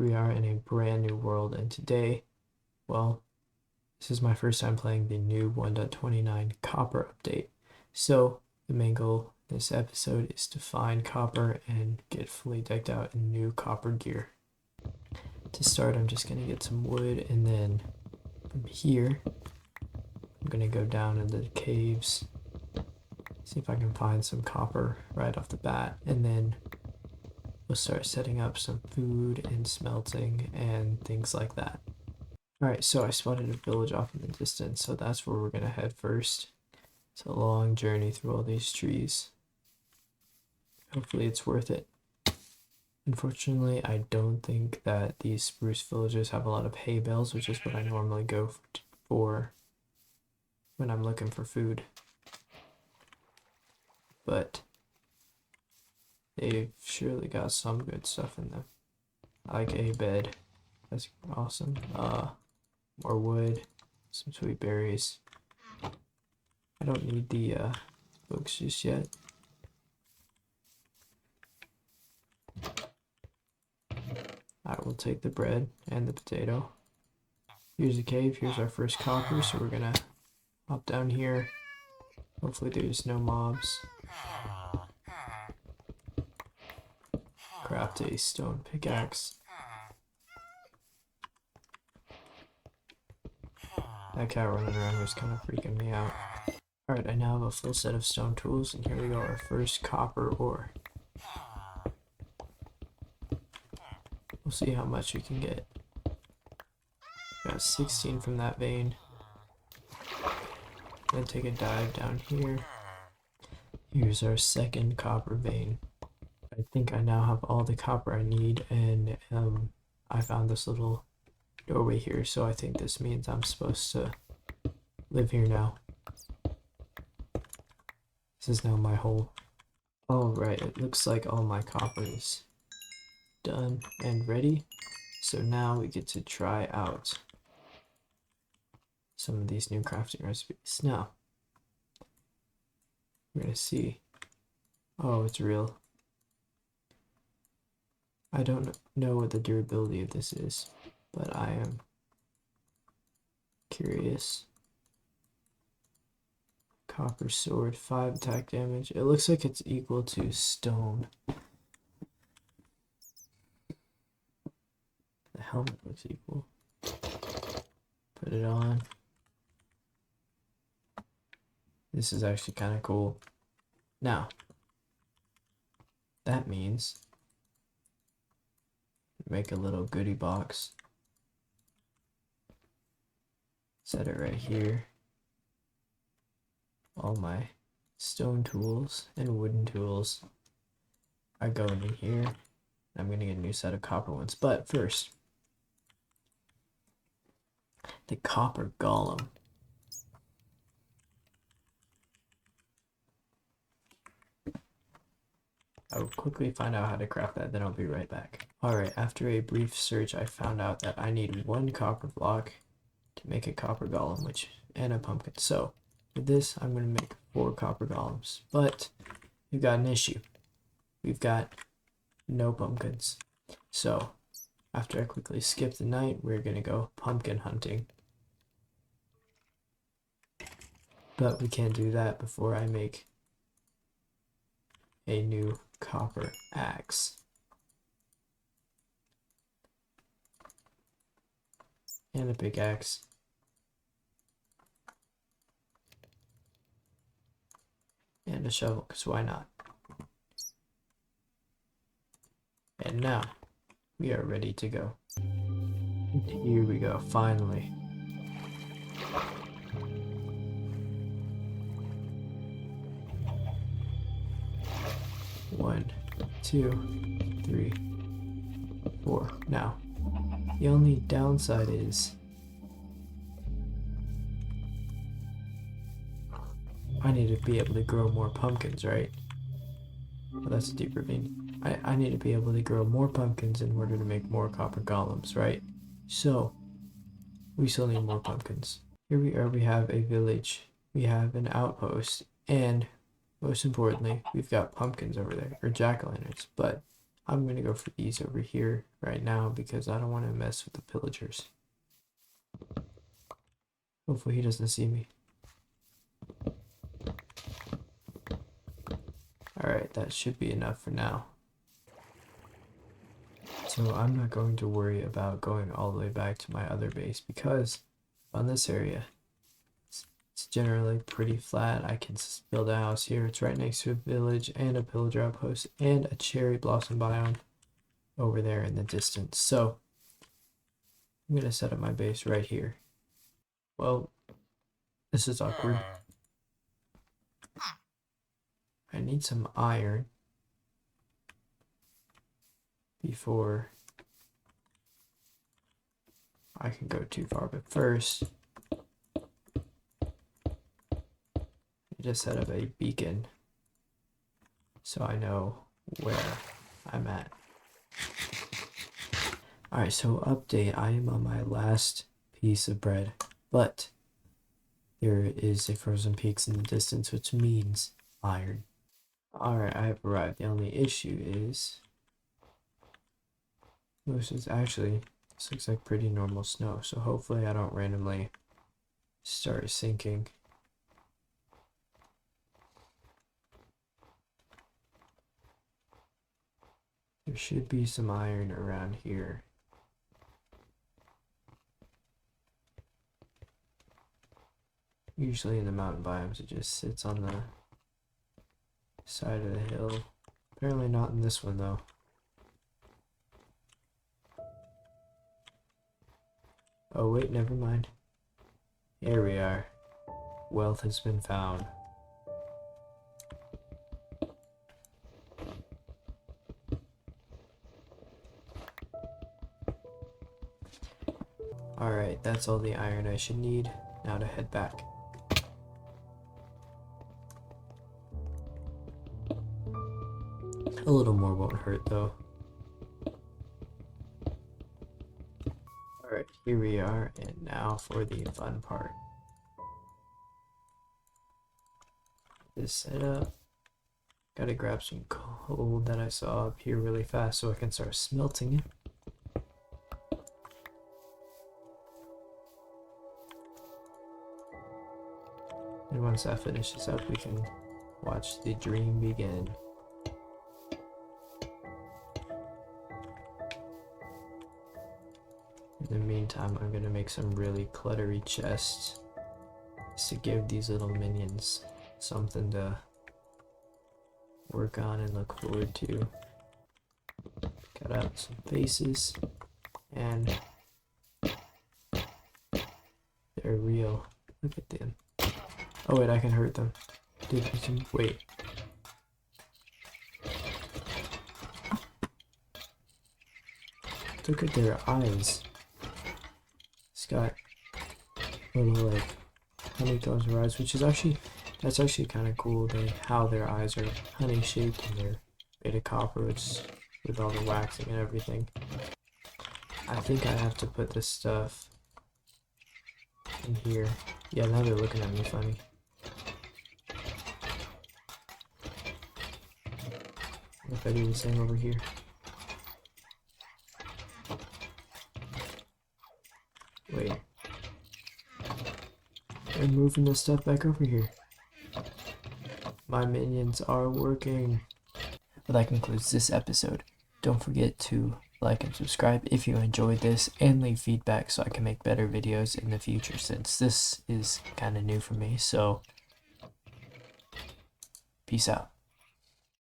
Here we are in a brand new world, and today, well, this is my first time playing the new 1.29 copper update. So the main goal this episode is to find copper and get fully decked out in new copper gear. To start, I'm just gonna get some wood, and then from here, I'm gonna go down into the caves, see if I can find some copper right off the bat, and then we'll start setting up some food and smelting and things like that. Alright, so I spotted a village off in the distance, so that's where we're gonna head first. It's a long journey through all these trees. Hopefully it's worth it. Unfortunately, I don't think that these spruce villages have a lot of hay bales, which is what I normally go for when I'm looking for food. But they've surely got some good stuff in them. I like a bed. That's awesome. More wood, some sweet berries. I don't need the books just yet. I will take the bread and the potato. Here's a cave. Here's our first copper, so we're gonna hop down here. Hopefully there's no mobs. Craft a stone pickaxe. That cat running around was kind of freaking me out. Alright, I now have a full set of stone tools, and here we go, our first copper ore. We'll see how much we can get. Got 16 from that vein. Then take a dive down here. Here's our second copper vein. I think I now have all the copper I need, and I found this little doorway here, so I think this means I'm supposed to live here now. This is now my hole. Alright, it looks like all my copper is done and ready. So now we get to try out some of these new crafting recipes. Now, we're gonna see. Oh, it's real. I don't know what the durability of this is, but I am curious. Copper sword, 5 attack damage. It looks like it's equal to stone. The helmet looks equal. Put it on. This is actually kind of cool. Now, that means make a little goodie box. Set it right here. All my stone tools and wooden tools are going in here. I'm going to get a new set of copper ones. But first, the copper golem. I will quickly find out how to craft that, then I'll be right back. Alright, after a brief search, I found out that I need 1 copper block to make a copper golem, and a pumpkin. So, with this, I'm going to make 4 copper golems. But, we've got an issue. We've got no pumpkins. So, after I quickly skip the night, we're going to go pumpkin hunting. But we can't do that before I make a new copper axe. And a pickaxe. And a shovel, because why not? And now, we are ready to go. And here we go, finally. One, 2, 3, 4. Now, the only downside is I need to be able to grow more pumpkins, right? Well, that's a deep ravine. I need to be able to grow more pumpkins in order to make more copper golems, right? So, we still need more pumpkins. Here we are, we have a village, we have an outpost, and most importantly, we've got pumpkins over there, or jack-o'-lanterns, but I'm gonna go for these over here right now because I don't want to mess with the pillagers. Hopefully he doesn't see me. Alright, that should be enough for now. So I'm not going to worry about going all the way back to my other base because on this area, it's generally pretty flat. I can build a house here. It's right next to a village and a pillager outpost and a cherry blossom biome over there in the distance. So I'm going to set up my base right here. Well, this is awkward. I need some iron before I can go too far. But first, I just set up a beacon so I know where I'm at. Alright, so update. I am on my last piece of bread, but there is a frozen peaks in the distance, which means iron. Alright, I have arrived. The only issue is, this looks like pretty normal snow, so hopefully I don't randomly start sinking. There should be some iron around here. Usually in the mountain biomes, it just sits on the side of the hill. Apparently not in this one though. Oh wait, never mind. Here we are. Wealth has been found. Alright, that's all the iron I should need. Now to head back. A little more won't hurt though. Alright, here we are, and now for the fun part. This setup. Gotta grab some coal that I saw up here really fast so I can start smelting it. And once that finishes up, we can watch the dream begin. In the meantime, I'm gonna make some really cluttery chests to give these little minions something to work on and look forward to. Cut out some faces, and they're real. Look at them. Oh wait, I can hurt them. Dude, I can wait. Look at their eyes. It's got little like honeycombs or eyes, which is that's actually kind of cool. How their eyes are honey shaped and they're made of copper, which with all the waxing and everything. I think I have to put this stuff in here. Yeah, now they're looking at me funny. If I do the same over here. Wait. They're moving this stuff back over here. My minions are working. Well, that concludes this episode. Don't forget to like and subscribe if you enjoyed this, and leave feedback so I can make better videos in the future, since this is kind of new for me. So, peace out.